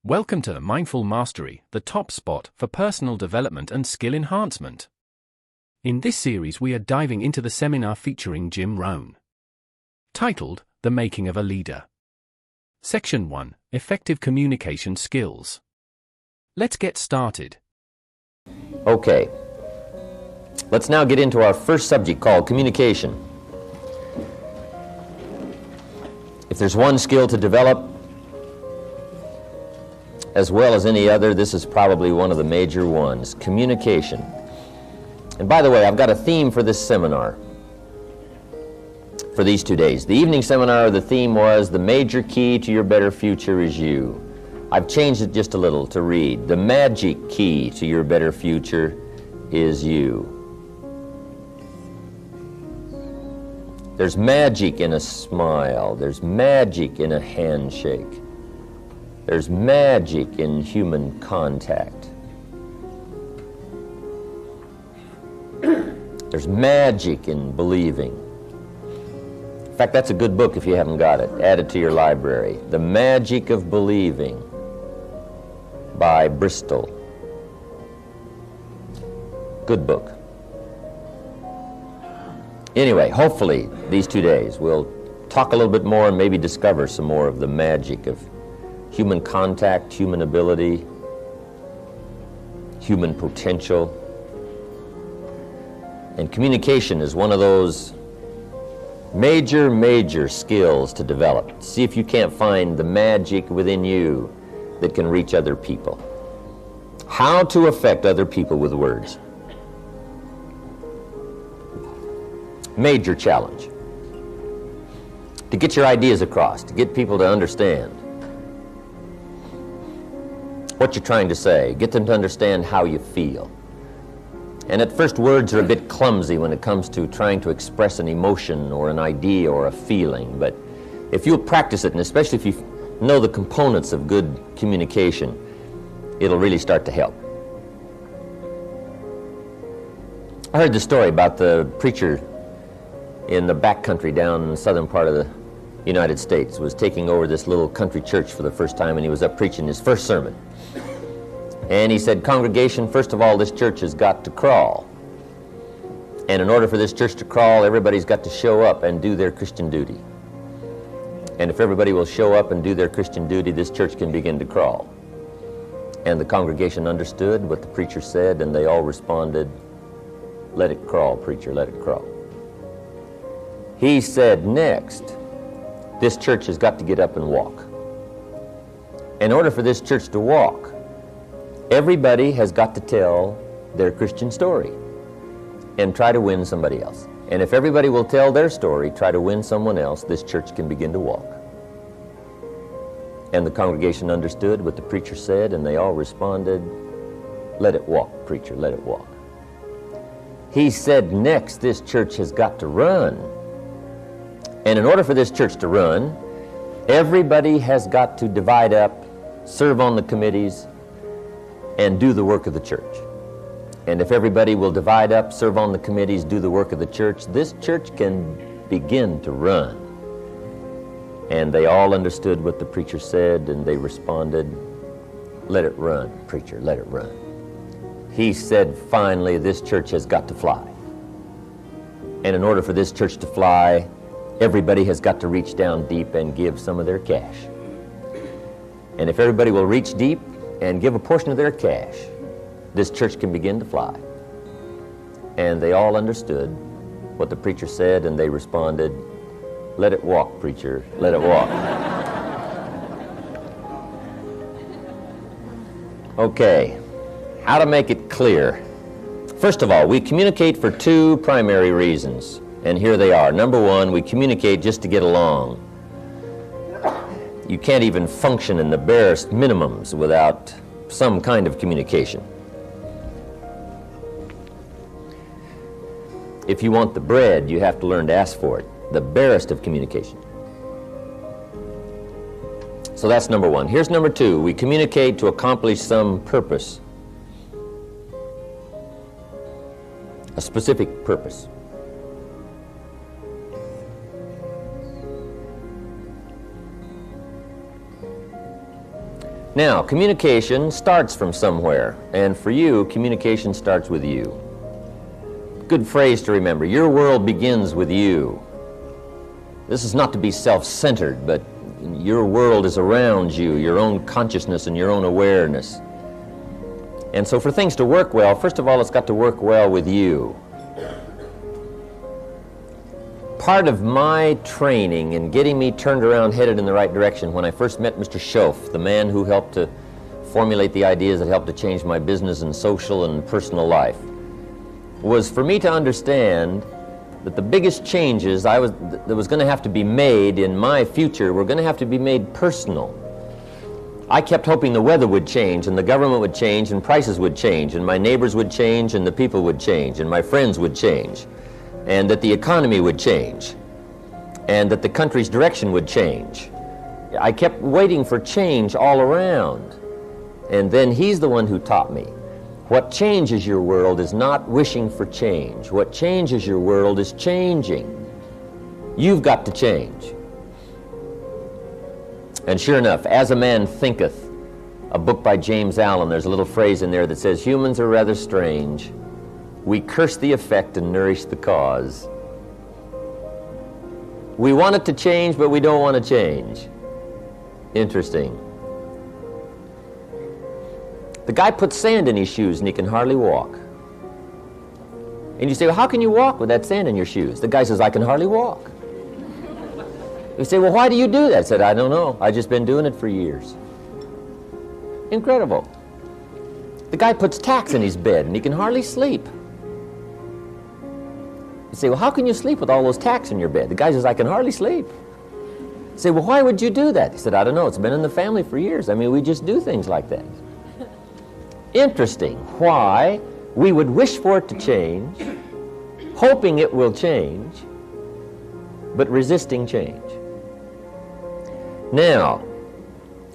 Welcome to Mindful Mastery, the top spot for personal development and skill enhancement. In this series we are diving into the seminar featuring Jim Rohn, titled The Making of a Leader. Section 1, Effective Communication Skills. Let's get started. Okay, let's now get into our first subject called communication. If there's one skill to develop, as well as any other, this is probably one of the major ones, communication. And by the way, I've got a theme for this seminar for these 2 days. The evening seminar, the theme was, the major key to your better future is you. I've changed it just a little to read, the magic key to your better future is you. There's magic in a smile. There's magic in a handshake. There's magic in human contact. There's magic in believing. In fact, that's a good book if you haven't got it. Add it to your library. The Magic of Believing by Bristol. Good book. Anyway, hopefully these 2 days we'll talk a little bit more and maybe discover some more of the magic of human contact, human ability, human potential. And communication is one of those major skills to develop. See if you can't find the magic within you that can reach other people. How to affect other people with words. Major challenge. To get your ideas across, to get people to understand what you're trying to say, get them to understand how you feel. And at first, words are a bit clumsy when it comes to trying to express an emotion or an idea or a feeling, but if you'll practice it, and especially if you know the components of good communication, it'll really start to help. I heard the story about the preacher in the backcountry down in the southern part of the United States was taking over this little country church for the first time, and he was up preaching his first sermon. And he said, congregation, first of all, this church has got to crawl. And in order for this church to crawl, everybody's got to show up and do their Christian duty. And if everybody will show up and do their Christian duty, this church can begin to crawl. And the congregation understood what the preacher said, and they all responded, let it crawl, preacher, let it crawl. He said, next, this church has got to get up and walk. In order for this church to walk, everybody has got to tell their Christian story and try to win somebody else. And if everybody will tell their story, try to win someone else, this church can begin to walk. And the congregation understood what the preacher said, and they all responded, let it walk, preacher, let it walk. He said, next, this church has got to run. And in order for this church to run, everybody has got to divide up, serve on the committees, and do the work of the church. And if everybody will divide up, serve on the committees, do the work of the church, this church can begin to run. And they all understood what the preacher said, and they responded, let it run, preacher, let it run. He said, finally, this church has got to fly. And in order for this church to fly, everybody has got to reach down deep and give some of their cash. And if everybody will reach deep and give a portion of their cash, this church can begin to fly. And they all understood what the preacher said, and they responded, let it walk, preacher, let it walk. Okay, how to make it clear. First of all, we communicate for two primary reasons, and here they are. Number one, we communicate just to get along. You can't even function in the barest minimums without some kind of communication. If you want the bread, you have to learn to ask for it. The barest of communication. So that's number one. Here's number two. We communicate to accomplish some purpose. A specific purpose. Now, communication starts from somewhere, and for you, communication starts with you. Good phrase to remember. Your world begins with you. This is not to be self-centered, but your world is around you, your own consciousness and your own awareness. And so for things to work well, first of all, it's got to work well with you. Part of my training in getting me turned around, headed in the right direction, when I first met Mr. Schoaf, the man who helped to formulate the ideas that helped to change my business and social and personal life, was for me to understand that the biggest changes that was going to have to be made in my future were going to have to be made personal. I kept hoping the weather would change, and the government would change, and prices would change, and my neighbors would change, and the people would change, and my friends would change, and that the economy would change, and that the country's direction would change. I kept waiting for change all around. And then he's the one who taught me, what changes your world is not wishing for change. What changes your world is changing. You've got to change. And sure enough, As a Man Thinketh, a book by James Allen, there's a little phrase in there that says, humans are rather strange. We curse the effect and nourish the cause. We want it to change, but we don't want to change. Interesting. The guy puts sand in his shoes and he can hardly walk. And you say, well, how can you walk with that sand in your shoes? The guy says, I can hardly walk. You say, well, why do you do that? I said, I don't know. I've just been doing it for years. Incredible. The guy puts tacks in his bed and he can hardly sleep. You say, well, how can you sleep with all those tacks in your bed? The guy says, I can hardly sleep. You say, well, why would you do that? He said, I don't know. It's been in the family for years. I mean, we just do things like that. Interesting why we would wish for it to change, hoping it will change, but resisting change. Now,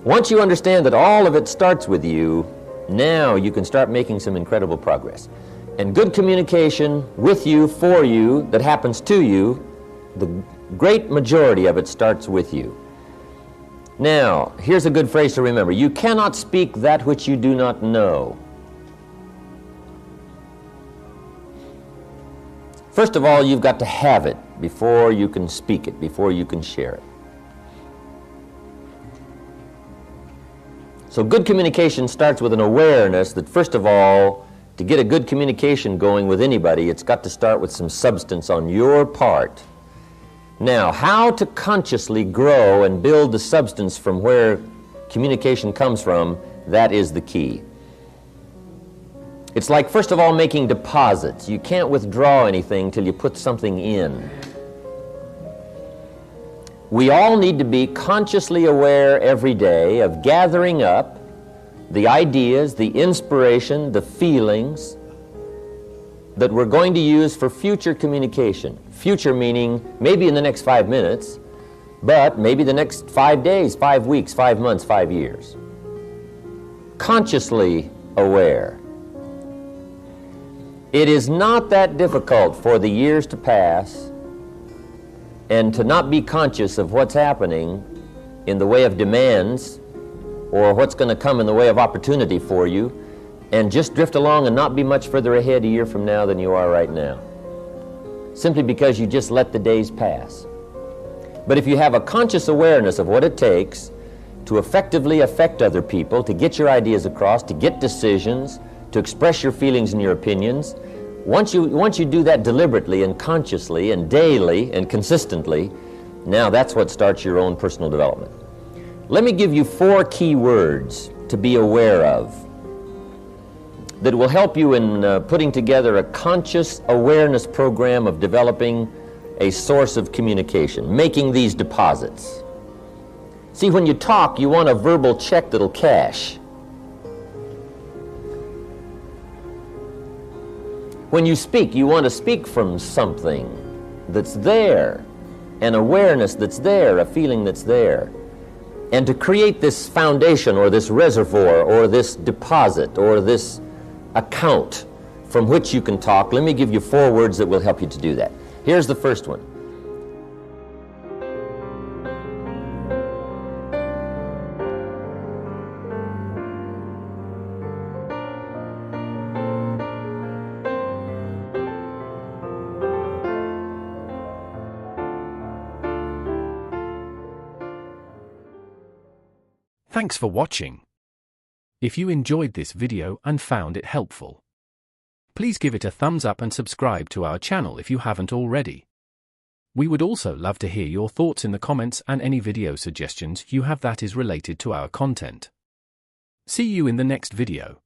once you understand that all of it starts with you, now you can start making some incredible progress. And good communication with you, for you, that happens to you, the great majority of it starts with you. Now, here's a good phrase to remember. You cannot speak that which you do not know. First of all, you've got to have it before you can speak it, before you can share it. So good communication starts with an awareness that, first of all, to get a good communication going with anybody, it's got to start with some substance on your part. Now, how to consciously grow and build the substance from where communication comes from, that is the key. It's like, first of all, making deposits. You can't withdraw anything till you put something in. We all need to be consciously aware every day of gathering up the ideas, the inspiration, the feelings that we're going to use for future communication. Future meaning maybe in the next 5 minutes, but maybe the next 5 days, 5 weeks, 5 months, 5 years. Consciously aware. It is not that difficult for the years to pass and to not be conscious of what's happening in the way of demands or what's going to come in the way of opportunity for you, and just drift along and not be much further ahead a year from now than you are right now, simply because you just let the days pass. But if you have a conscious awareness of what it takes to effectively affect other people, to get your ideas across, to get decisions, to express your feelings and your opinions, once you do that deliberately and consciously and daily and consistently, now that's what starts your own personal development. Let me give you 4 key words to be aware of that will help you in putting together a conscious awareness program of developing a source of communication, making these deposits. See, when you talk, you want a verbal check that'll cash. When you speak, you want to speak from something that's there, an awareness that's there, a feeling that's there. And to create this foundation or this reservoir or this deposit or this account from which you can talk, let me give you 4 words that will help you to do that. Here's the first one. Thanks for watching. If you enjoyed this video and found it helpful, please give it a thumbs up and subscribe to our channel if you haven't already. We would also love to hear your thoughts in the comments and any video suggestions you have that is related to our content. See you in the next video.